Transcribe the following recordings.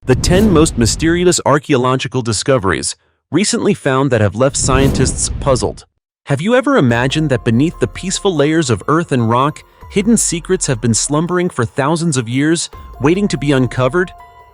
The 10 most mysterious archaeological discoveries recently found that have left scientists puzzled. Have you ever imagined that beneath the peaceful layers of earth and rock, hidden secrets have been slumbering for thousands of years, waiting to be uncovered?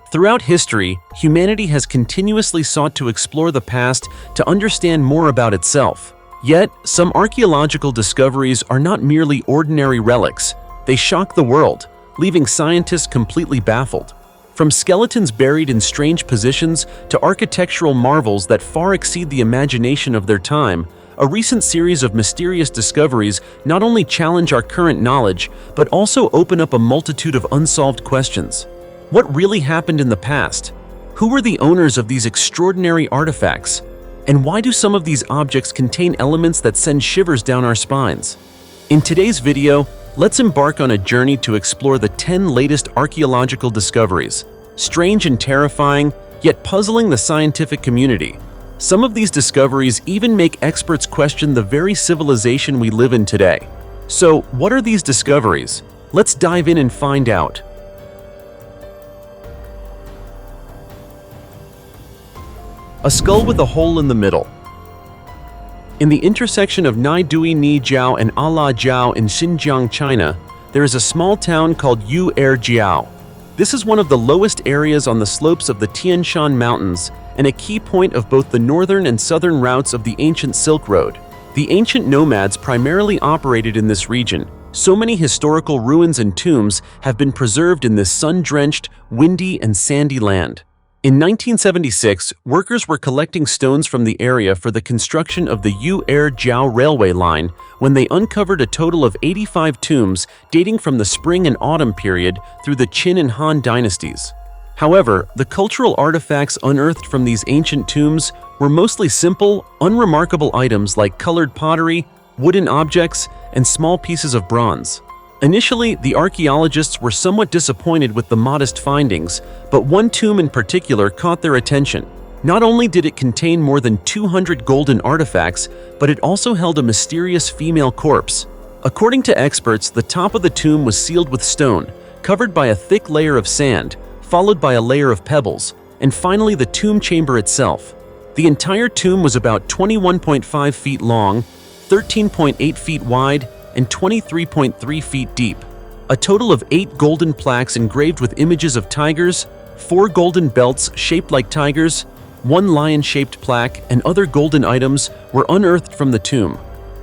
Throughout history, humanity has continuously sought to explore the past to understand more about itself. Yet, some archaeological discoveries are not merely ordinary relics. They shock the world, leaving scientists completely baffled. From skeletons buried in strange positions to architectural marvels that far exceed the imagination of their time, a recent series of mysterious discoveries not only challenge our current knowledge, but also open up a multitude of unsolved questions. What really happened in the past? Who were the owners of these extraordinary artifacts? And why do some of these objects contain elements that send shivers down our spines? In today's video, let's embark on a journey to explore the 10 latest archaeological discoveries. Strange and terrifying, yet puzzling the scientific community. Some of these discoveries even make experts question the very civilization we live in today. So, what are these discoveries? Let's dive in and find out. A skull with a hole in the middle. In the intersection of Naidui Jiao and Ala Jiao in Xinjiang, China, there is a small town called Jiao. This is one of the lowest areas on the slopes of the Tian Shan Mountains and a key point of both the northern and southern routes of the ancient Silk Road. The ancient nomads primarily operated in this region. So many historical ruins and tombs have been preserved in this sun-drenched, windy, and sandy land. In 1976, workers were collecting stones from the area for the construction of the Jiao railway line when they uncovered a total of 85 tombs dating from the Spring and Autumn period through the Qin and Han dynasties. However, the cultural artifacts unearthed from these ancient tombs were mostly simple, unremarkable items like colored pottery, wooden objects, and small pieces of bronze. Initially, the archaeologists were somewhat disappointed with the modest findings, but one tomb in particular caught their attention. Not only did it contain more than 200 golden artifacts, but it also held a mysterious female corpse. According to experts, the top of the tomb was sealed with stone, covered by a thick layer of sand, followed by a layer of pebbles, and finally the tomb chamber itself. The entire tomb was about 21.5 feet long, 13.8 feet wide, and 23.3 feet deep. A total of 8 golden plaques engraved with images of tigers, 4 golden belts shaped like tigers, 1 lion-shaped plaque, and other golden items were unearthed from the tomb.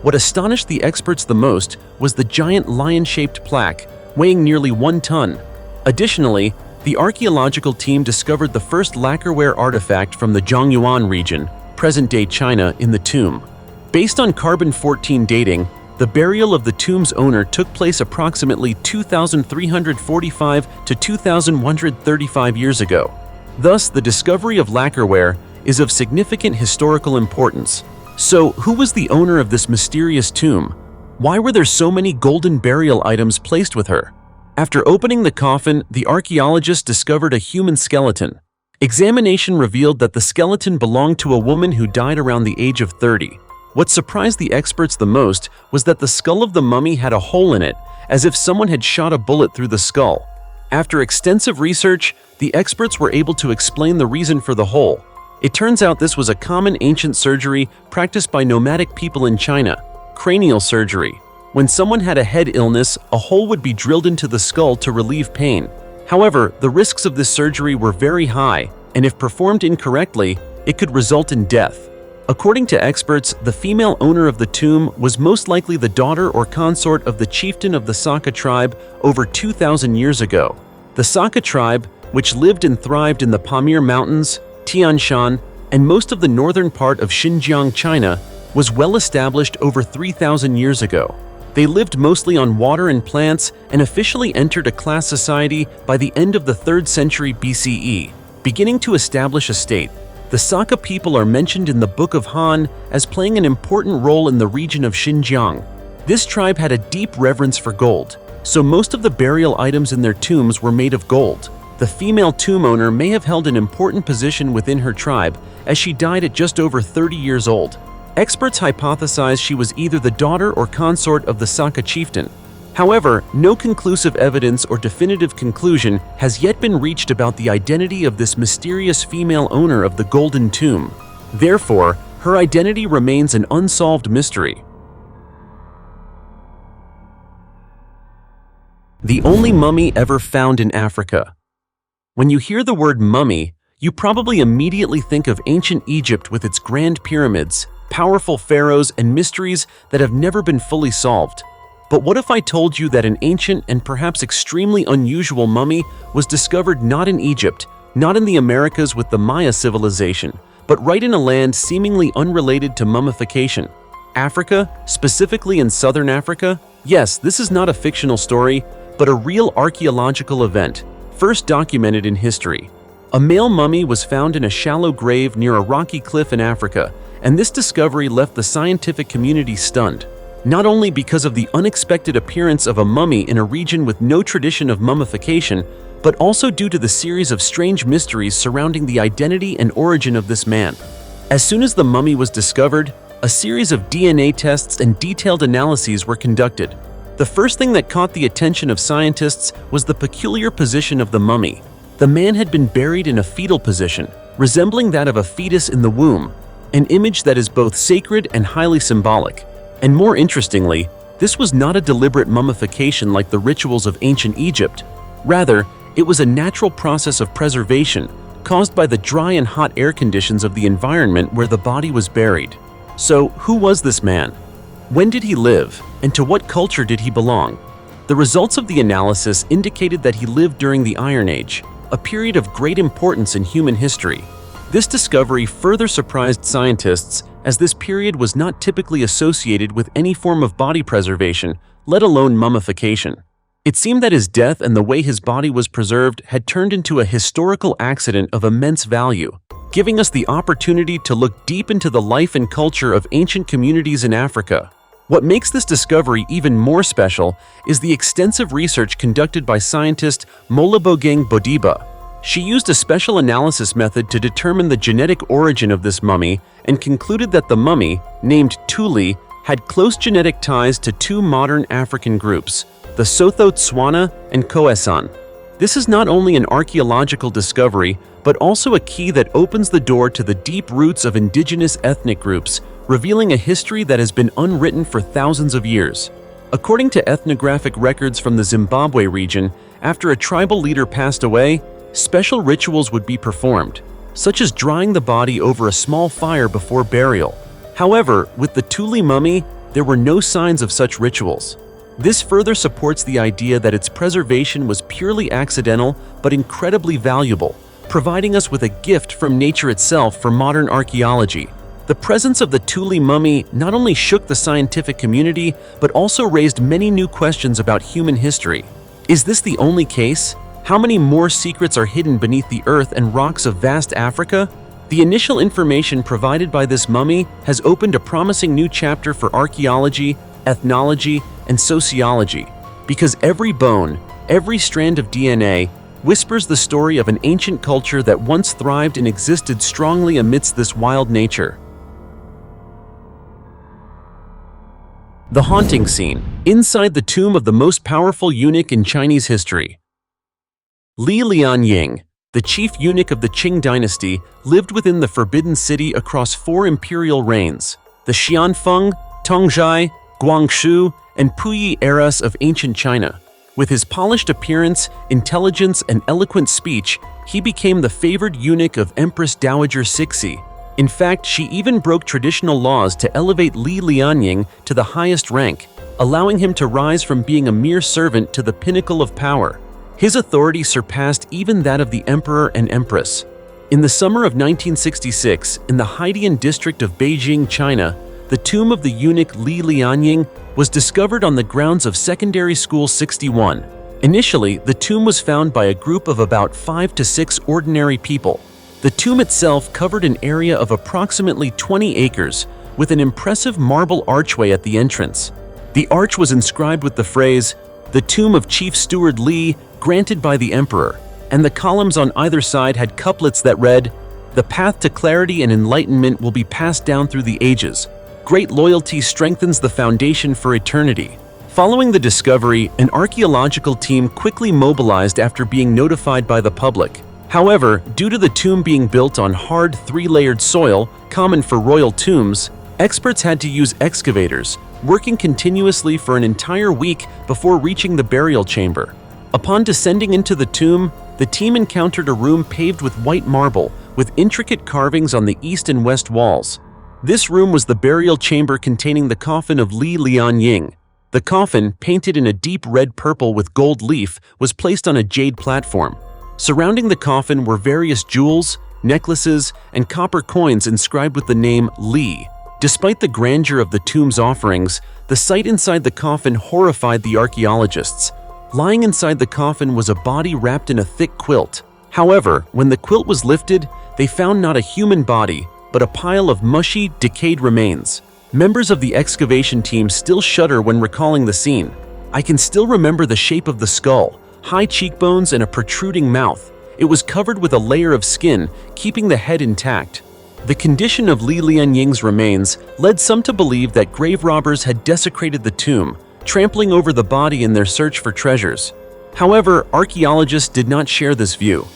What astonished the experts the most was the giant lion-shaped plaque, weighing nearly 1 ton. Additionally, the archaeological team discovered the first lacquerware artifact from the Zhongyuan region, present-day China, in the tomb. Based on carbon-14 dating, the burial of the tomb's owner took place approximately 2,345 to 2,135 years ago. Thus, the discovery of lacquerware is of significant historical importance. So, who was the owner of this mysterious tomb? Why were there so many golden burial items placed with her? After opening the coffin, the archaeologists discovered a human skeleton. Examination revealed that the skeleton belonged to a woman who died around the age of 30. What surprised the experts the most was that the skull of the mummy had a hole in it, as if someone had shot a bullet through the skull. After extensive research, the experts were able to explain the reason for the hole. It turns out this was a common ancient surgery practiced by nomadic people in China, cranial surgery. When someone had a head illness, a hole would be drilled into the skull to relieve pain. However, the risks of this surgery were very high, and if performed incorrectly, it could result in death. According to experts, the female owner of the tomb was most likely the daughter or consort of the chieftain of the Saka tribe over 2,000 years ago. The Saka tribe, which lived and thrived in the Pamir Mountains, Tian Shan, and most of the northern part of Xinjiang, China, was well established over 3,000 years ago. They lived mostly on water and plants and officially entered a class society by the end of the 3rd century BCE, beginning to establish a state. The Saka people are mentioned in the Book of Han as playing an important role in the region of Xinjiang. This tribe had a deep reverence for gold, so most of the burial items in their tombs were made of gold. The female tomb owner may have held an important position within her tribe, as she died at just over 30 years old. Experts hypothesize she was either the daughter or consort of the Saka chieftain. However, no conclusive evidence or definitive conclusion has yet been reached about the identity of this mysterious female owner of the Golden Tomb. Therefore, her identity remains an unsolved mystery. The only mummy ever found in Africa. When you hear the word mummy, you probably immediately think of ancient Egypt with its grand pyramids, powerful pharaohs, and mysteries that have never been fully solved. But what if I told you that an ancient and perhaps extremely unusual mummy was discovered not in Egypt, not in the Americas with the Maya civilization, but right in a land seemingly unrelated to mummification? Africa, specifically in southern Africa? Yes, this is not a fictional story, but a real archaeological event, first documented in history. A male mummy was found in a shallow grave near a rocky cliff in Africa, and this discovery left the scientific community stunned. Not only because of the unexpected appearance of a mummy in a region with no tradition of mummification, but also due to the series of strange mysteries surrounding the identity and origin of this man. As soon as the mummy was discovered, a series of DNA tests and detailed analyses were conducted. The first thing that caught the attention of scientists was the peculiar position of the mummy. The man had been buried in a fetal position, resembling that of a fetus in the womb, an image that is both sacred and highly symbolic. And more interestingly, this was not a deliberate mummification like the rituals of ancient Egypt. Rather, it was a natural process of preservation caused by the dry and hot air conditions of the environment where the body was buried. So, who was this man? When did he live? And to what culture did he belong? The results of the analysis indicated that he lived during the Iron Age, a period of great importance in human history. This discovery further surprised scientists, as this period was not typically associated with any form of body preservation, let alone mummification. It seemed that his death and the way his body was preserved had turned into a historical accident of immense value, giving us the opportunity to look deep into the life and culture of ancient communities in Africa. What makes this discovery even more special is the extensive research conducted by scientist Molabogeng Bodiba. She used a special analysis method to determine the genetic origin of this mummy and concluded that the mummy, named Tuli, had close genetic ties to two modern African groups, the Sotho Tswana and Khoisan. This is not only an archaeological discovery, but also a key that opens the door to the deep roots of indigenous ethnic groups, revealing a history that has been unwritten for thousands of years. According to ethnographic records from the Zimbabwe region, after a tribal leader passed away, special rituals would be performed, such as drying the body over a small fire before burial. However, with the Tuli mummy, there were no signs of such rituals. This further supports the idea that its preservation was purely accidental but incredibly valuable, providing us with a gift from nature itself for modern archaeology. The presence of the Tuli mummy not only shook the scientific community, but also raised many new questions about human history. Is this the only case? How many more secrets are hidden beneath the earth and rocks of vast Africa? The initial information provided by this mummy has opened a promising new chapter for archaeology, ethnology, and sociology, because every bone, every strand of DNA, whispers the story of an ancient culture that once thrived and existed strongly amidst this wild nature. The haunting scene, inside the tomb of the most powerful eunuch in Chinese history. Li Lianying, the chief eunuch of the Qing dynasty, lived within the Forbidden City across 4 imperial reigns, the Xianfeng, Tongzhai, Guangxu, and Puyi eras of ancient China. With his polished appearance, intelligence, and eloquent speech, he became the favored eunuch of Empress Dowager Cixi. In fact, she even broke traditional laws to elevate Li Lianying to the highest rank, allowing him to rise from being a mere servant to the pinnacle of power. His authority surpassed even that of the emperor and empress. In the summer of 1966, in the Haidian district of Beijing, China, the tomb of the eunuch Li Lianying was discovered on the grounds of Secondary School 61. Initially, the tomb was found by a group of about 5 to 6 ordinary people. The tomb itself covered an area of approximately 20 acres, with an impressive marble archway at the entrance. The arch was inscribed with the phrase, "The tomb of Chief Steward Li, granted by the emperor," and the columns on either side had couplets that read, "The path to clarity and enlightenment will be passed down through the ages. Great loyalty strengthens the foundation for eternity. Following the discovery, an archaeological team quickly mobilized after being notified by the public. However, due to the tomb being built on hard, three-layered soil, common for royal tombs, experts had to use excavators, working continuously for an entire week before reaching the burial chamber. Upon descending into the tomb, the team encountered a room paved with white marble, with intricate carvings on the east and west walls. This room was the burial chamber containing the coffin of Li Lianying. The coffin, painted in a deep red purple with gold leaf, was placed on a jade platform. Surrounding the coffin were various jewels, necklaces, and copper coins inscribed with the name Li. Despite the grandeur of the tomb's offerings, the sight inside the coffin horrified the archaeologists. Lying inside the coffin was a body wrapped in a thick quilt. However, when the quilt was lifted, they found not a human body, but a pile of mushy, decayed remains. Members of the excavation team still shudder when recalling the scene. I can still remember the shape of the skull, high cheekbones and a protruding mouth. It was covered with a layer of skin, keeping the head intact. The condition of Li Lianying's remains led some to believe that grave robbers had desecrated the tomb, trampling over the body in their search for treasures. However, archaeologists did not share this view.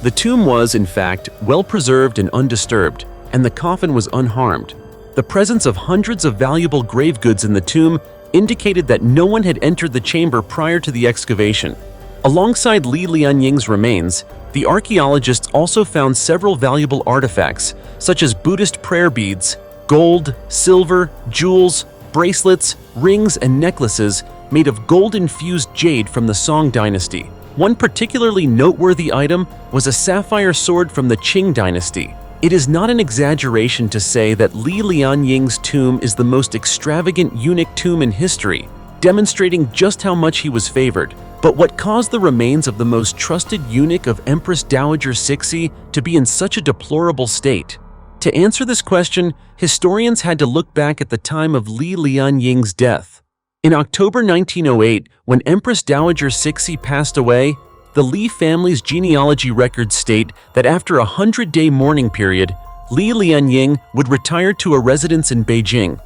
The tomb was, in fact, well preserved and undisturbed, and the coffin was unharmed. The presence of hundreds of valuable grave goods in the tomb indicated that no one had entered the chamber prior to the excavation. Alongside Li Lianying's remains, the archaeologists also found several valuable artifacts, such as Buddhist prayer beads, gold, silver, jewels, bracelets, rings, and necklaces made of gold-infused jade from the Song dynasty. One particularly noteworthy item was a sapphire sword from the Qing dynasty. It is not an exaggeration to say that Li Lianying's tomb is the most extravagant eunuch tomb in history, demonstrating just how much he was favored. But what caused the remains of the most trusted eunuch of Empress Dowager Cixi to be in such a deplorable state? To answer this question, historians had to look back at the time of Li Lianying's death. In October 1908, when Empress Dowager Cixi passed away, the Li family's genealogy records state that after a 100-day mourning period, Li Lianying would retire to a residence in Beijing.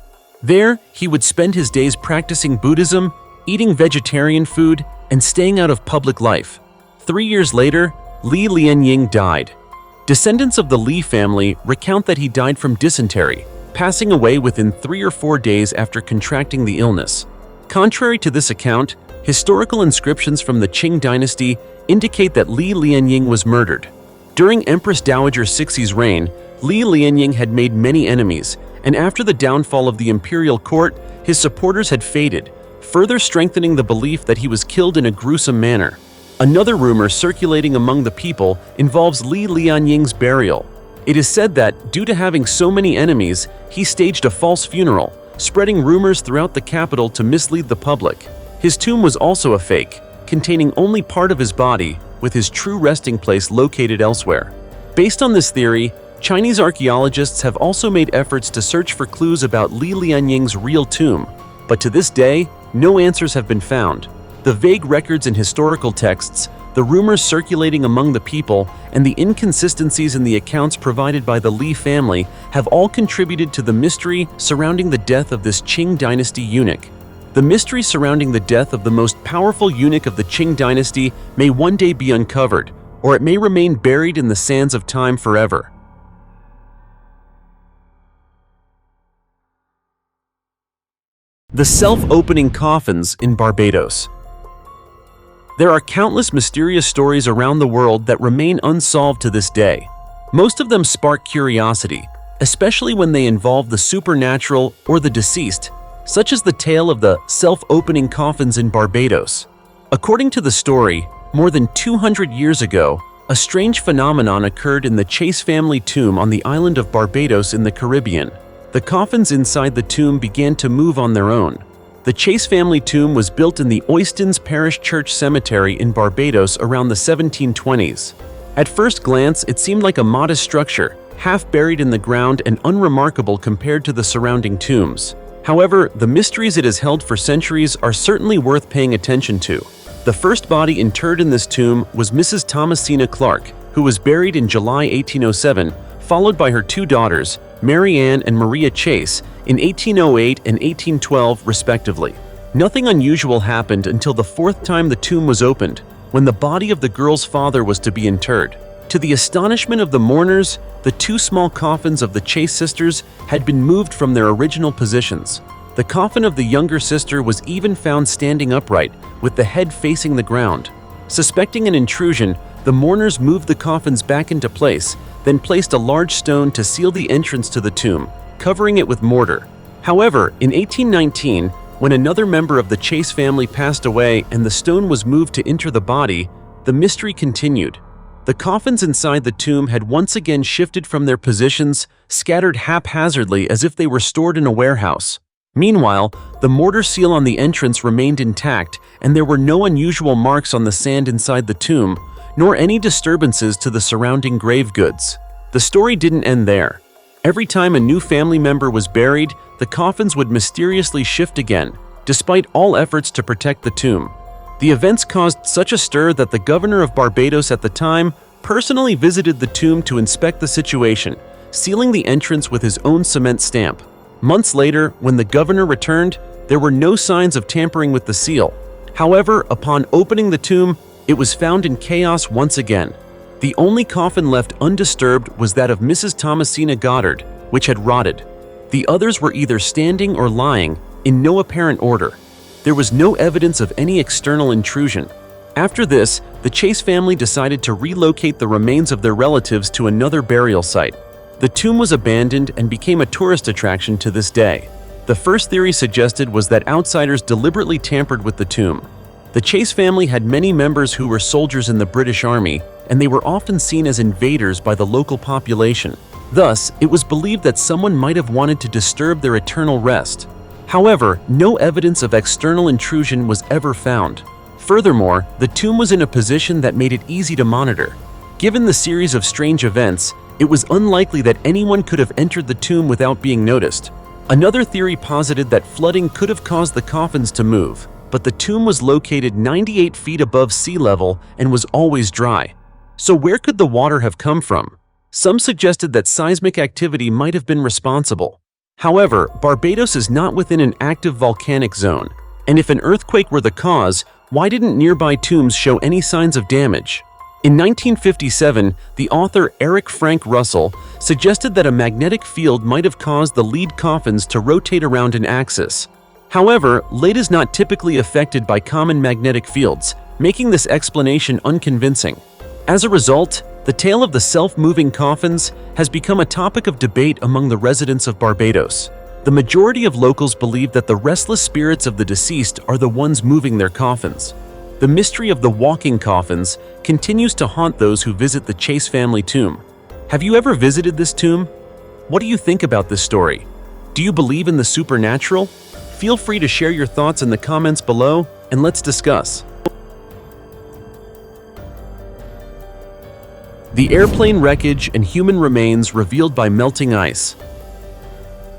There, he would spend his days practicing Buddhism, eating vegetarian food, and staying out of public life. 3 years later, Li Lianying died. Descendants of the Li family recount that he died from dysentery, passing away within 3 or 4 days after contracting the illness. Contrary to this account, historical inscriptions from the Qing dynasty indicate that Li Lianying was murdered. During Empress Dowager Cixi's reign, Li Lianying had made many enemies, and after the downfall of the imperial court, his supporters had faded, further strengthening the belief that he was killed in a gruesome manner. Another rumor circulating among the people involves Li Lianying's burial. It is said that, due to having so many enemies, he staged a false funeral, spreading rumors throughout the capital to mislead the public. His tomb was also a fake, containing only part of his body, with his true resting place located elsewhere. Based on this theory, Chinese archaeologists have also made efforts to search for clues about Li Lianying's real tomb, but to this day, no answers have been found. The vague records in historical texts, the rumors circulating among the people, and the inconsistencies in the accounts provided by the Li family have all contributed to the mystery surrounding the death of this Qing dynasty eunuch. The mystery surrounding the death of the most powerful eunuch of the Qing dynasty may one day be uncovered, or it may remain buried in the sands of time forever. The self-opening coffins in Barbados. There are countless mysterious stories around the world that remain unsolved to this day. Most of them spark curiosity, especially when they involve the supernatural or the deceased, such as the tale of the self-opening coffins in Barbados. According to the story, more than 200 years ago, a strange phenomenon occurred in the Chase family tomb on the island of Barbados in the Caribbean. The coffins inside the tomb began to move on their own. The Chase family tomb was built in the Oistins Parish Church Cemetery in Barbados around the 1720s. At first glance, it seemed like a modest structure, half buried in the ground and unremarkable compared to the surrounding tombs. However, the mysteries it has held for centuries are certainly worth paying attention to. The first body interred in this tomb was Mrs. Thomasina Clark, who was buried in July 1807, followed by her 2 daughters, Mary Ann and Maria Chase, in 1808 and 1812 respectively. Nothing unusual happened until the fourth time the tomb was opened, when the body of the girl's father was to be interred. To the astonishment of the mourners, the two small coffins of the Chase sisters had been moved from their original positions. The coffin of the younger sister was even found standing upright, with the head facing the ground. Suspecting an intrusion, the mourners moved the coffins back into place, then placed a large stone to seal the entrance to the tomb, covering it with mortar. However, in 1819, when another member of the Chase family passed away and the stone was moved to enter the body, the mystery continued. The coffins inside the tomb had once again shifted from their positions, scattered haphazardly as if they were stored in a warehouse. Meanwhile, the mortar seal on the entrance remained intact, and there were no unusual marks on the sand inside the tomb, nor any disturbances to the surrounding grave goods. The story didn't end there. Every time a new family member was buried, the coffins would mysteriously shift again, despite all efforts to protect the tomb. The events caused such a stir that the governor of Barbados at the time personally visited the tomb to inspect the situation, sealing the entrance with his own cement stamp. Months later, when the governor returned, there were no signs of tampering with the seal. However, upon opening the tomb, it was found in chaos once again. The only coffin left undisturbed was that of Mrs. Thomasina Goddard, which had rotted. The others were either standing or lying, in no apparent order. There was no evidence of any external intrusion. After this, the Chase family decided to relocate the remains of their relatives to another burial site. The tomb was abandoned and became a tourist attraction to this day. The first theory suggested was that outsiders deliberately tampered with the tomb. The Chase family had many members who were soldiers in the British Army, and they were often seen as invaders by the local population. Thus, it was believed that someone might have wanted to disturb their eternal rest. However, no evidence of external intrusion was ever found. Furthermore, the tomb was in a position that made it easy to monitor. Given the series of strange events, it was unlikely that anyone could have entered the tomb without being noticed. Another theory posited that flooding could have caused the coffins to move, but the tomb was located 98 feet above sea level and was always dry. So where could the water have come from? Some suggested that seismic activity might have been responsible. However, Barbados is not within an active volcanic zone, and if an earthquake were the cause, why didn't nearby tombs show any signs of damage? In 1957, the author Eric Frank Russell suggested that a magnetic field might have caused the lead coffins to rotate around an axis. However, lead is not typically affected by common magnetic fields, making this explanation unconvincing. As a result, the tale of the self-moving coffins has become a topic of debate among the residents of Barbados. The majority of locals believe that the restless spirits of the deceased are the ones moving their coffins. The mystery of the walking coffins continues to haunt those who visit the Chase family tomb. Have you ever visited this tomb? What do you think about this story? Do you believe in the supernatural? Feel free to share your thoughts in the comments below, and let's discuss. The airplane wreckage and human remains revealed by melting ice.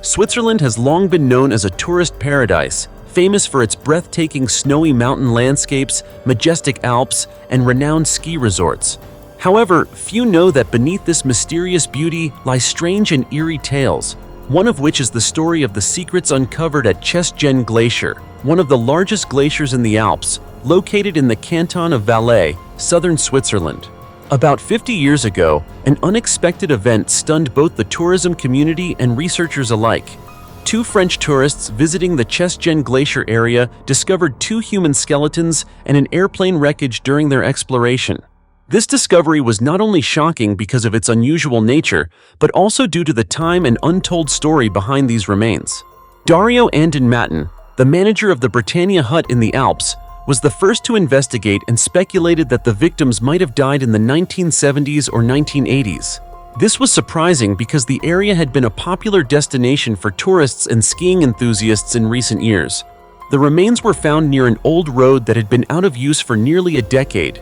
Switzerland has long been known as a tourist paradise, famous for its breathtaking snowy mountain landscapes, majestic Alps, and renowned ski resorts. However, few know that beneath this mysterious beauty lie strange and eerie tales, one of which is the story of the secrets uncovered at Chesgen Glacier, one of the largest glaciers in the Alps, located in the canton of Valais, southern Switzerland. About 50 years ago, an unexpected event stunned both the tourism community and researchers alike. Two French tourists visiting the Chesgen Glacier area discovered two human skeletons and an airplane wreckage during their exploration. This discovery was not only shocking because of its unusual nature, but also due to the time and untold story behind these remains. Dario Andon-Matten, the manager of the Britannia hut in the Alps, was the first to investigate and speculated that the victims might have died in the 1970s or 1980s. This was surprising because the area had been a popular destination for tourists and skiing enthusiasts in recent years. The remains were found near an old road that had been out of use for nearly a decade,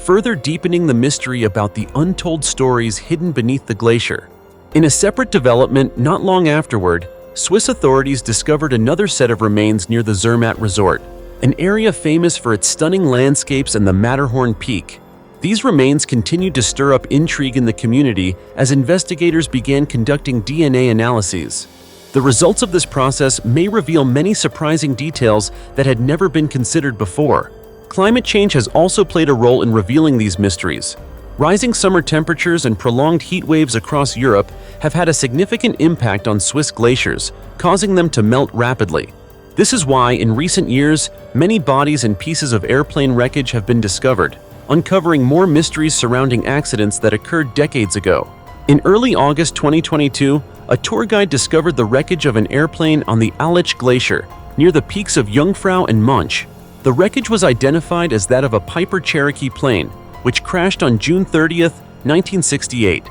further deepening the mystery about the untold stories hidden beneath the glacier. In a separate development not long afterward, Swiss authorities discovered another set of remains near the Zermatt resort, an area famous for its stunning landscapes and the Matterhorn Peak. These remains continued to stir up intrigue in the community as investigators began conducting DNA analyses. The results of this process may reveal many surprising details that had never been considered before. Climate change has also played a role in revealing these mysteries. Rising summer temperatures and prolonged heat waves across Europe have had a significant impact on Swiss glaciers, causing them to melt rapidly. This is why, in recent years, many bodies and pieces of airplane wreckage have been discovered, uncovering more mysteries surrounding accidents that occurred decades ago. In early August 2022, a tour guide discovered the wreckage of an airplane on the Aletsch Glacier, near the peaks of Jungfrau and Munch. The wreckage was identified as that of a Piper Cherokee plane, which crashed on June 30, 1968.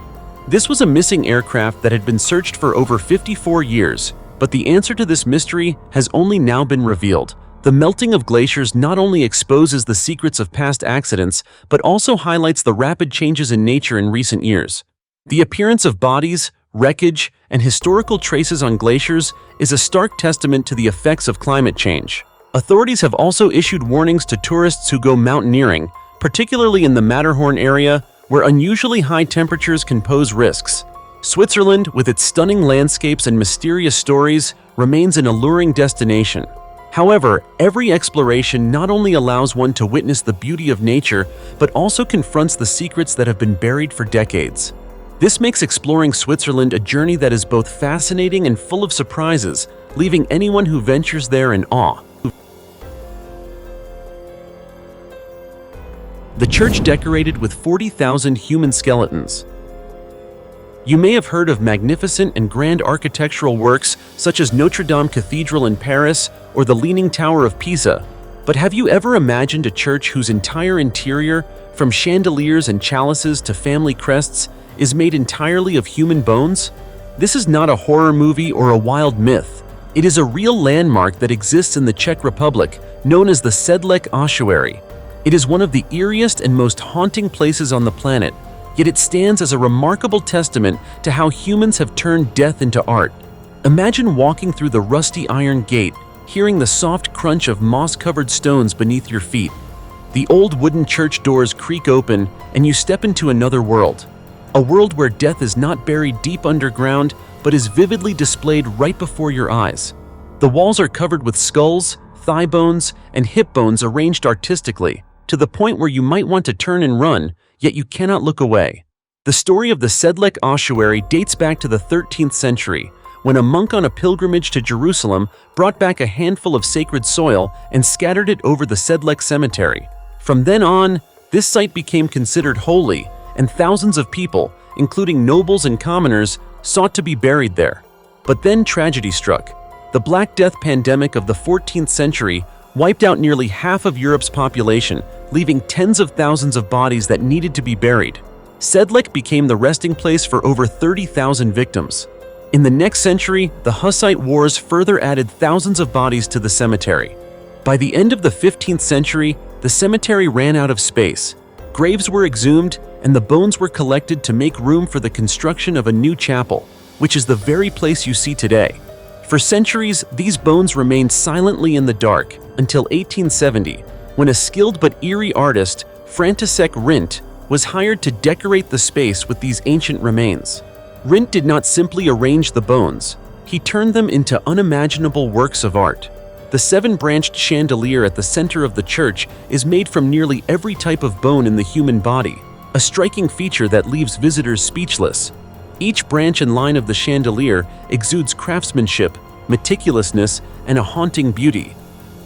This was a missing aircraft that had been searched for over 54 years, but the answer to this mystery has only now been revealed. The melting of glaciers not only exposes the secrets of past accidents, but also highlights the rapid changes in nature in recent years. The appearance of bodies, wreckage, and historical traces on glaciers is a stark testament to the effects of climate change. Authorities have also issued warnings to tourists who go mountaineering, particularly in the Matterhorn area, where unusually high temperatures can pose risks. Switzerland, with its stunning landscapes and mysterious stories, remains an alluring destination. However, every exploration not only allows one to witness the beauty of nature, but also confronts the secrets that have been buried for decades. This makes exploring Switzerland a journey that is both fascinating and full of surprises, leaving anyone who ventures there in awe. The church decorated with 40,000 human skeletons. You may have heard of magnificent and grand architectural works such as Notre Dame Cathedral in Paris or the Leaning Tower of Pisa, but have you ever imagined a church whose entire interior, from chandeliers and chalices to family crests, is made entirely of human bones? This is not a horror movie or a wild myth. It is a real landmark that exists in the Czech Republic, known as the Sedlec Ossuary. It is one of the eeriest and most haunting places on the planet, yet it stands as a remarkable testament to how humans have turned death into art. Imagine walking through the rusty iron gate, hearing the soft crunch of moss-covered stones beneath your feet. The old wooden church doors creak open, and you step into another world. A world where death is not buried deep underground, but is vividly displayed right before your eyes. The walls are covered with skulls, thigh bones, and hip bones arranged artistically, to the point where you might want to turn and run, yet you cannot look away. The story of the Sedlec Ossuary dates back to the 13th century, when a monk on a pilgrimage to Jerusalem brought back a handful of sacred soil and scattered it over the Sedlec cemetery. From then on, this site became considered holy, and thousands of people, including nobles and commoners, sought to be buried there. But then tragedy struck. The Black Death pandemic of the 14th century wiped out nearly half of Europe's population, leaving tens of thousands of bodies that needed to be buried. Sedlec became the resting place for over 30,000 victims. In the next century, the Hussite Wars further added thousands of bodies to the cemetery. By the end of the 15th century, the cemetery ran out of space. Graves were exhumed, and the bones were collected to make room for the construction of a new chapel, which is the very place you see today. For centuries, these bones remained silently in the dark until 1870, when a skilled but eerie artist, František Rint, was hired to decorate the space with these ancient remains. Rint did not simply arrange the bones, he turned them into unimaginable works of art. The seven-branched chandelier at the center of the church is made from nearly every type of bone in the human body, a striking feature that leaves visitors speechless. Each branch and line of the chandelier exudes craftsmanship, meticulousness, and a haunting beauty.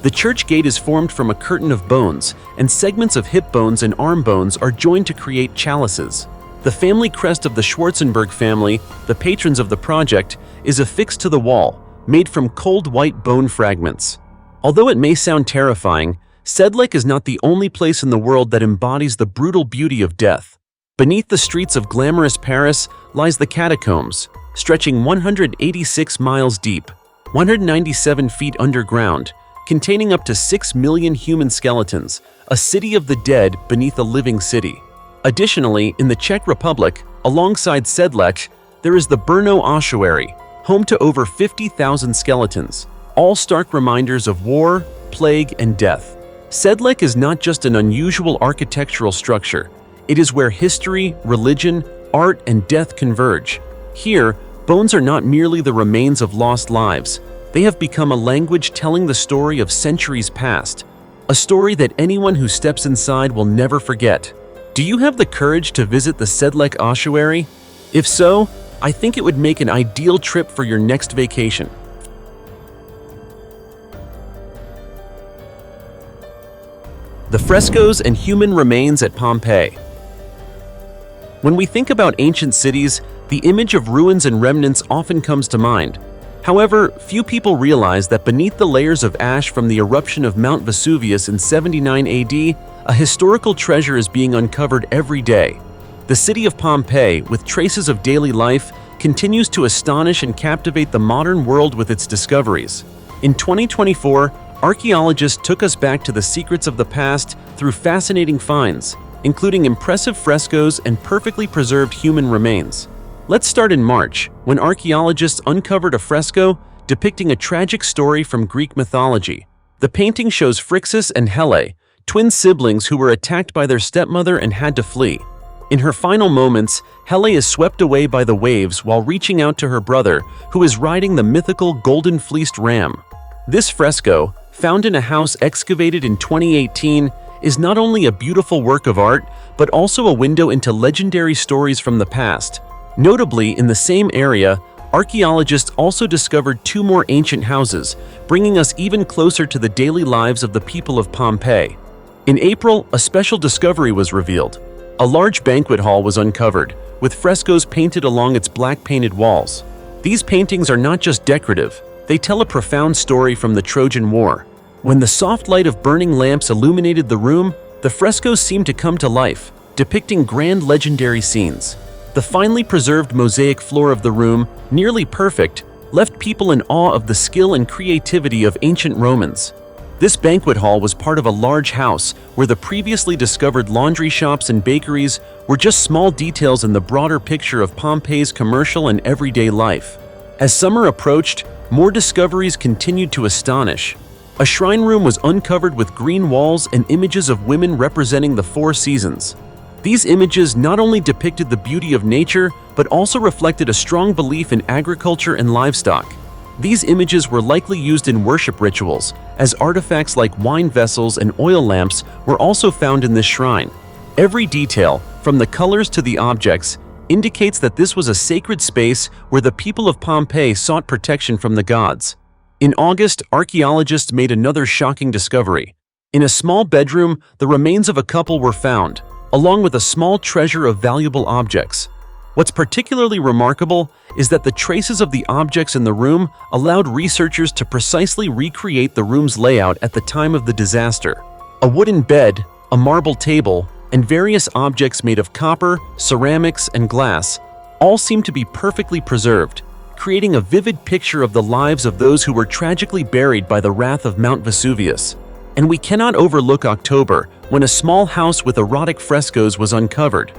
The church gate is formed from a curtain of bones, and segments of hip bones and arm bones are joined to create chalices. The family crest of the Schwarzenberg family, the patrons of the project, is affixed to the wall, made from cold white bone fragments. Although it may sound terrifying, Sedlec is not the only place in the world that embodies the brutal beauty of death. Beneath the streets of glamorous Paris lies the catacombs, stretching 186 miles deep, 197 feet underground, containing up to 6 million human skeletons, a city of the dead beneath a living city. Additionally, in the Czech Republic, alongside Sedlec, there is the Brno Ossuary, home to over 50,000 skeletons, all stark reminders of war, plague, and death. Sedlec is not just an unusual architectural structure, it is where history, religion, art, and death converge. Here, Bones are not merely the remains of lost lives. They have become a language telling the story of centuries past, a story that anyone who steps inside will never forget. Do you have the courage to visit the Sedlec ossuary? If so, I think it would make an ideal trip for your next vacation. The frescoes and human remains at Pompeii. When we think about ancient cities, the image of ruins and remnants often comes to mind. However, few people realize that beneath the layers of ash from the eruption of Mount Vesuvius in 79 AD, a historical treasure is being uncovered every day. The city of Pompeii, with traces of daily life, continues to astonish and captivate the modern world with its discoveries. In 2024, archaeologists took us back to the secrets of the past through fascinating finds, including impressive frescoes and perfectly preserved human remains. Let's start in March, when archaeologists uncovered a fresco depicting a tragic story from Greek mythology. The painting shows Phrixus and Helle, twin siblings who were attacked by their stepmother and had to flee. In her final moments, Helle is swept away by the waves while reaching out to her brother, who is riding the mythical golden-fleeced ram. This fresco, found in a house excavated in 2018, is not only a beautiful work of art, but also a window into legendary stories from the past. Notably, in the same area, archaeologists also discovered two more ancient houses, bringing us even closer to the daily lives of the people of Pompeii. In April, a special discovery was revealed. A large banquet hall was uncovered, with frescoes painted along its black-painted walls. These paintings are not just decorative, they tell a profound story from the Trojan War. When the soft light of burning lamps illuminated the room, the frescoes seemed to come to life, depicting grand legendary scenes. The finely preserved mosaic floor of the room, nearly perfect, left people in awe of the skill and creativity of ancient Romans. This banquet hall was part of a large house where the previously discovered laundry shops and bakeries were just small details in the broader picture of Pompeii's commercial and everyday life. As summer approached, more discoveries continued to astonish. A shrine room was uncovered with green walls and images of women representing the four seasons. These images not only depicted the beauty of nature, but also reflected a strong belief in agriculture and livestock. These images were likely used in worship rituals, as artifacts like wine vessels and oil lamps were also found in this shrine. Every detail, from the colors to the objects, indicates that this was a sacred space where the people of Pompeii sought protection from the gods. In August, archaeologists made another shocking discovery. In a small bedroom, the remains of a couple were found, along with a small treasure of valuable objects. What's particularly remarkable is that the traces of the objects in the room allowed researchers to precisely recreate the room's layout at the time of the disaster. A wooden bed, a marble table, and various objects made of copper, ceramics, and glass all seem to be perfectly preserved, creating a vivid picture of the lives of those who were tragically buried by the wrath of Mount Vesuvius. And we cannot overlook October, when a small house with erotic frescoes was uncovered.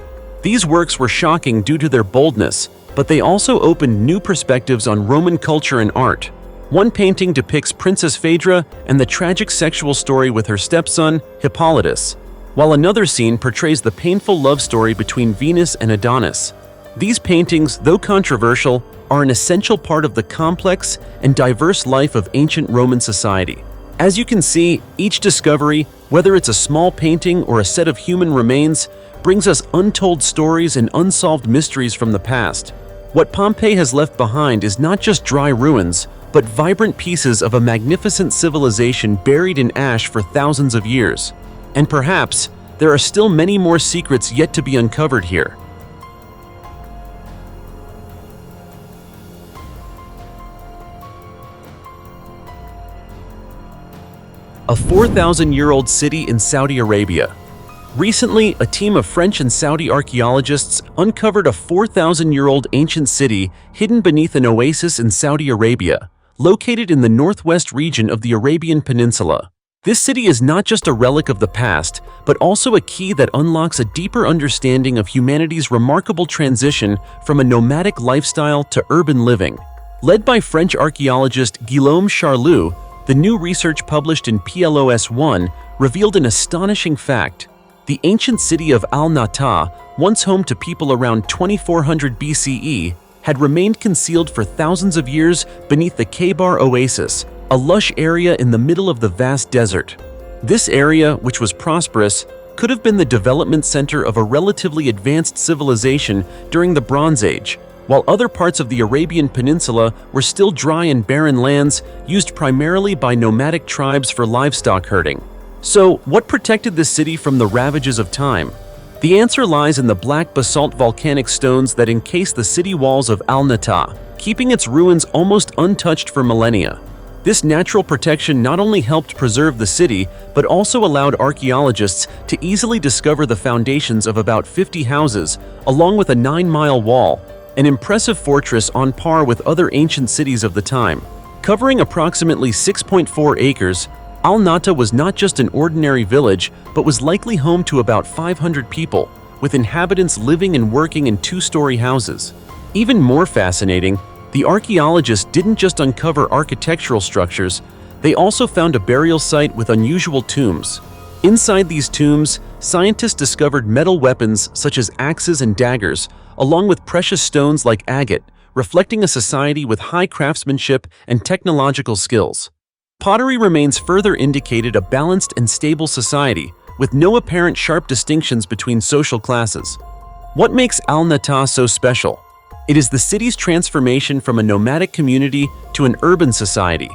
These works were shocking due to their boldness, but they also opened new perspectives on Roman culture and art. One painting depicts Princess Phaedra and the tragic sexual story with her stepson, Hippolytus, while another scene portrays the painful love story between Venus and Adonis. These paintings, though controversial, are an essential part of the complex and diverse life of ancient Roman society. As you can see, each discovery, whether it's a small painting or a set of human remains, brings us untold stories and unsolved mysteries from the past. What Pompeii has left behind is not just dry ruins, but vibrant pieces of a magnificent civilization buried in ash for thousands of years. And perhaps, there are still many more secrets yet to be uncovered here. A 4,000-year-old city in Saudi Arabia. Recently, a team of French and Saudi archaeologists uncovered a 4,000-year-old ancient city hidden beneath an oasis in Saudi Arabia, located in the northwest region of the Arabian Peninsula. This city is not just a relic of the past, but also a key that unlocks a deeper understanding of humanity's remarkable transition from a nomadic lifestyle to urban living. Led by French archaeologist Guillaume Charloux, the new research published in PLOS One revealed an astonishing fact. The ancient city of Al-Nata, once home to people around 2400 BCE, had remained concealed for thousands of years beneath the Khaybar Oasis, a lush area in the middle of the vast desert. This area, which was prosperous, could have been the development center of a relatively advanced civilization during the Bronze Age, while other parts of the Arabian Peninsula were still dry and barren lands used primarily by nomadic tribes for livestock herding. So, what protected this city from the ravages of time? The answer lies in the black basalt volcanic stones that encase the city walls of Al-Nata, keeping its ruins almost untouched for millennia. This natural protection not only helped preserve the city, but also allowed archaeologists to easily discover the foundations of about 50 houses, along with a 9-mile wall, an impressive fortress on par with other ancient cities of the time. Covering approximately 6.4 acres, Al-Nata was not just an ordinary village, but was likely home to about 500 people, with inhabitants living and working in 2-story houses. Even more fascinating, the archaeologists didn't just uncover architectural structures, they also found a burial site with unusual tombs. Inside these tombs, scientists discovered metal weapons such as axes and daggers, along with precious stones like agate, reflecting a society with high craftsmanship and technological skills. Pottery remains further indicated a balanced and stable society, with no apparent sharp distinctions between social classes. What makes Al-Nata so special? It is the city's transformation from a nomadic community to an urban society.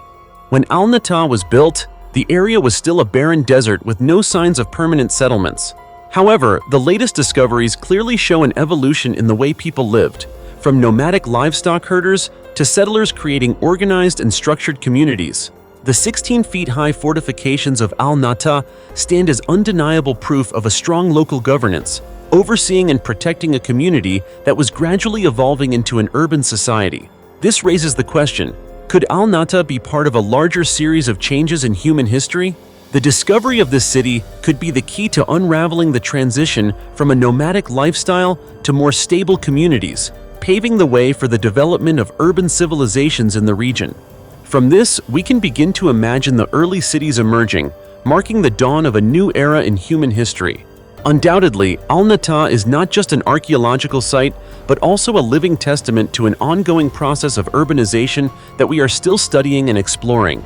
When Al-Nata was built, the area was still a barren desert with no signs of permanent settlements. However, the latest discoveries clearly show an evolution in the way people lived, from nomadic livestock herders to settlers creating organized and structured communities. The 16-feet-high fortifications of Al-Nata stand as undeniable proof of a strong local governance, overseeing and protecting a community that was gradually evolving into an urban society. This raises the question, could Al-Nata be part of a larger series of changes in human history? The discovery of this city could be the key to unraveling the transition from a nomadic lifestyle to more stable communities, paving the way for the development of urban civilizations in the region. From this, we can begin to imagine the early cities emerging, marking the dawn of a new era in human history. Undoubtedly, Al-Nata is not just an archaeological site, but also a living testament to an ongoing process of urbanization that we are still studying and exploring.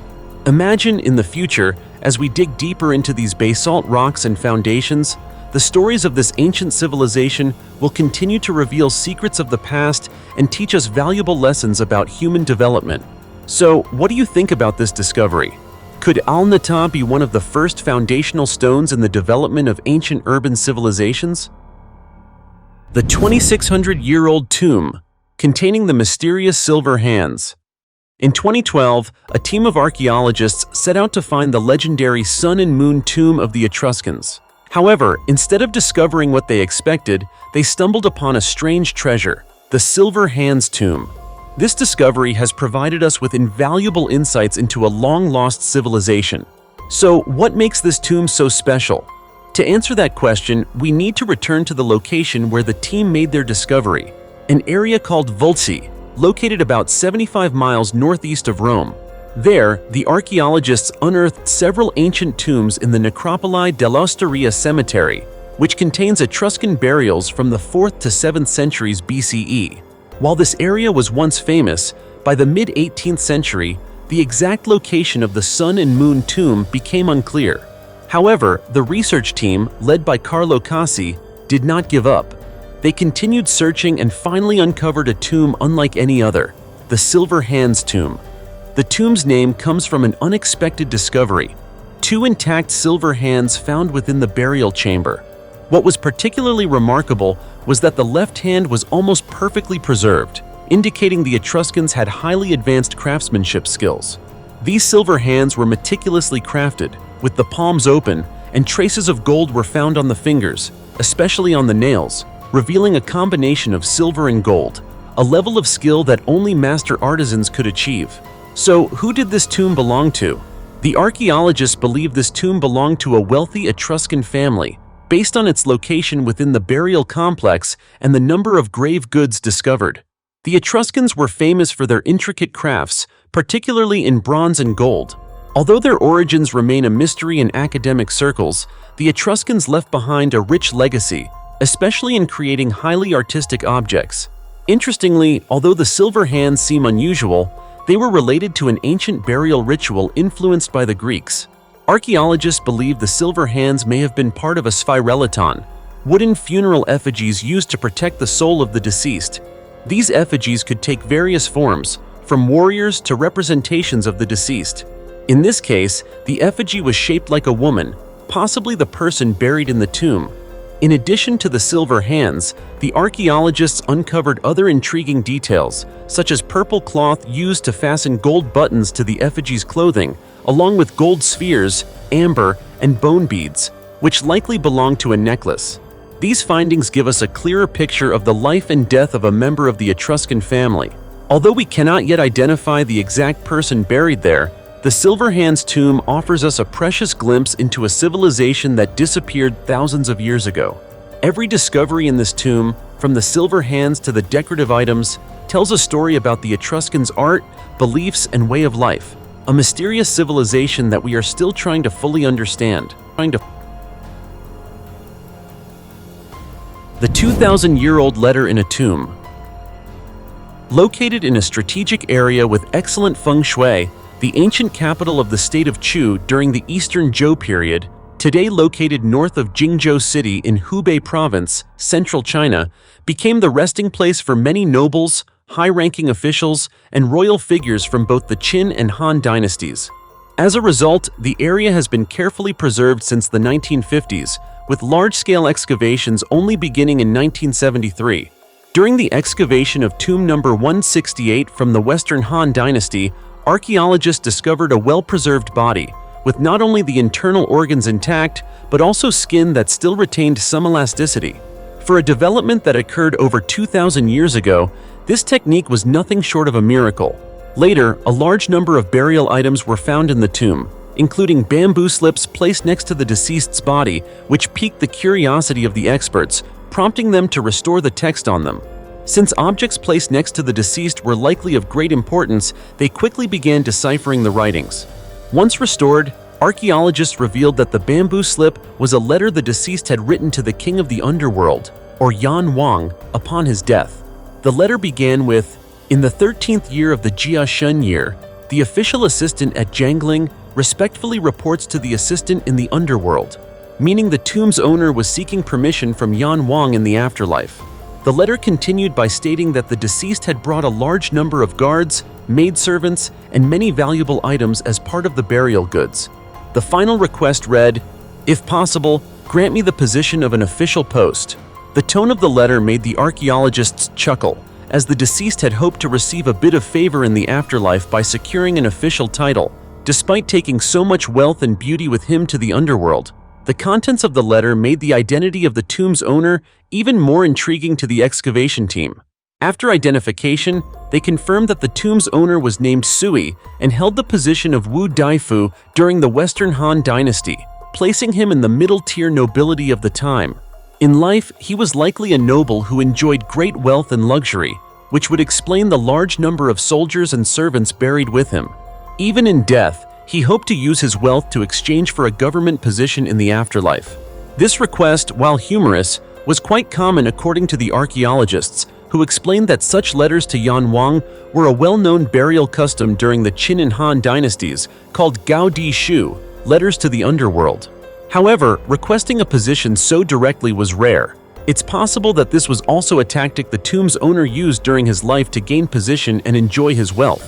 Imagine in the future, as we dig deeper into these basalt rocks and foundations, the stories of this ancient civilization will continue to reveal secrets of the past and teach us valuable lessons about human development. So, what do you think about this discovery? Could Al-Nata be one of the first foundational stones in the development of ancient urban civilizations? The 2,600-year-old tomb, containing the mysterious silver hands. In 2012, a team of archaeologists set out to find the legendary Sun and Moon tomb of the Etruscans. However, instead of discovering what they expected, they stumbled upon a strange treasure, the Silver Hands tomb. This discovery has provided us with invaluable insights into a long-lost civilization. So, what makes this tomb so special? To answer that question, we need to return to the location where the team made their discovery, an area called Vulci, located about 75 miles northeast of Rome. There, the archaeologists unearthed several ancient tombs in the Necropoli dell'Osteria cemetery, which contains Etruscan burials from the 4th to 7th centuries BCE. While this area was once famous, by the mid-18th century, the exact location of the Sun and Moon tomb became unclear. However, the research team, led by Carlo Cassi, did not give up. They continued searching and finally uncovered a tomb unlike any other, the Silver Hands tomb. The tomb's name comes from an unexpected discovery: 2 intact silver hands found within the burial chamber. What was particularly remarkable was that the left hand was almost perfectly preserved, indicating the Etruscans had highly advanced craftsmanship skills. These silver hands were meticulously crafted, with the palms open, and traces of gold were found on the fingers, especially on the nails, revealing a combination of silver and gold, a level of skill that only master artisans could achieve. So, who did this tomb belong to? The archaeologists believe this tomb belonged to a wealthy Etruscan family, based on its location within the burial complex and the number of grave goods discovered. The Etruscans were famous for their intricate crafts, particularly in bronze and gold. Although their origins remain a mystery in academic circles, the Etruscans left behind a rich legacy, especially in creating highly artistic objects. Interestingly, although the silver hands seem unusual, they were related to an ancient burial ritual influenced by the Greeks. Archaeologists believe the silver hands may have been part of a spireleton, wooden funeral effigies used to protect the soul of the deceased. These effigies could take various forms, from warriors to representations of the deceased. In this case, the effigy was shaped like a woman, possibly the person buried in the tomb. In addition to the silver hands, the archaeologists uncovered other intriguing details, such as purple cloth used to fasten gold buttons to the effigy's clothing, along with gold spheres, amber, and bone beads, which likely belonged to a necklace. These findings give us a clearer picture of the life and death of a member of the Etruscan family. Although we cannot yet identify the exact person buried there, the Silver Hands tomb offers us a precious glimpse into a civilization that disappeared thousands of years ago. Every discovery in this tomb, from the silver hands to the decorative items, tells a story about the Etruscans' art, beliefs, and way of life, a mysterious civilization that we are still trying to fully understand. The 2,000-year-old letter in a tomb. Located in a strategic area with excellent feng shui, the ancient capital of the state of Chu during the Eastern Zhou period, today located north of Jingzhou City in Hubei Province, central China, became the resting place for many nobles, high-ranking officials, and royal figures from both the Qin and Han dynasties. As a result, the area has been carefully preserved since the 1950s, with large-scale excavations only beginning in 1973. During the excavation of tomb number 168 from the Western Han dynasty, archaeologists discovered a well-preserved body, with not only the internal organs intact, but also skin that still retained some elasticity. For a development that occurred over 2,000 years ago, this technique was nothing short of a miracle. Later, a large number of burial items were found in the tomb, including bamboo slips placed next to the deceased's body, which piqued the curiosity of the experts, prompting them to restore the text on them. Since objects placed next to the deceased were likely of great importance, they quickly began deciphering the writings. Once restored, archaeologists revealed that the bamboo slip was a letter the deceased had written to the king of the underworld, or Yan Wang, upon his death. The letter began with, "In the 13th year of the Jia Shun year, the official assistant at Jiangling respectfully reports to the assistant in the underworld," meaning the tomb's owner was seeking permission from Yan Wang in the afterlife. The letter continued by stating that the deceased had brought a large number of guards, maidservants, and many valuable items as part of the burial goods. The final request read, "If possible, grant me the position of an official post." The tone of the letter made the archaeologists chuckle, as the deceased had hoped to receive a bit of favor in the afterlife by securing an official title. Despite taking so much wealth and beauty with him to the underworld, the contents of the letter made the identity of the tomb's owner even more intriguing to the excavation team. After identification, they confirmed that the tomb's owner was named Sui and held the position of Wu Daifu during the Western Han dynasty, placing him in the middle-tier nobility of the time. In life, he was likely a noble who enjoyed great wealth and luxury, which would explain the large number of soldiers and servants buried with him. Even in death, he hoped to use his wealth to exchange for a government position in the afterlife. This request, while humorous, was quite common according to the archaeologists, who explained that such letters to Yan Wang were a well-known burial custom during the Qin and Han dynasties called Gao Di Shu, letters to the underworld. However, requesting a position so directly was rare. It's possible that this was also a tactic the tomb's owner used during his life to gain position and enjoy his wealth.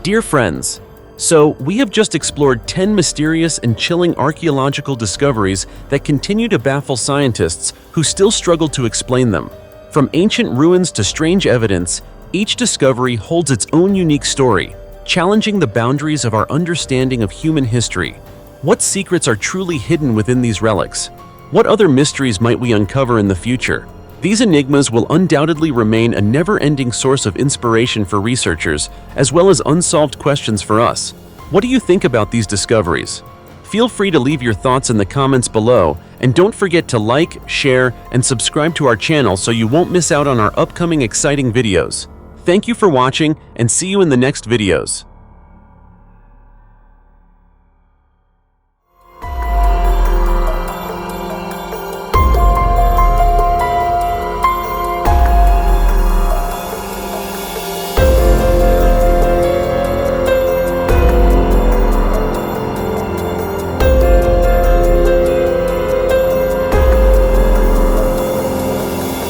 Dear friends, so we have just explored 10 mysterious and chilling archaeological discoveries that continue to baffle scientists who still struggle to explain them. From ancient ruins to strange evidence, each discovery holds its own unique story, challenging the boundaries of our understanding of human history. What secrets are truly hidden within these relics? What other mysteries might we uncover in the future? These enigmas will undoubtedly remain a never-ending source of inspiration for researchers, as well as unsolved questions for us. What do you think about these discoveries? Feel free to leave your thoughts in the comments below, and don't forget to like, share, and subscribe to our channel so you won't miss out on our upcoming exciting videos. Thank you for watching, and see you in the next videos.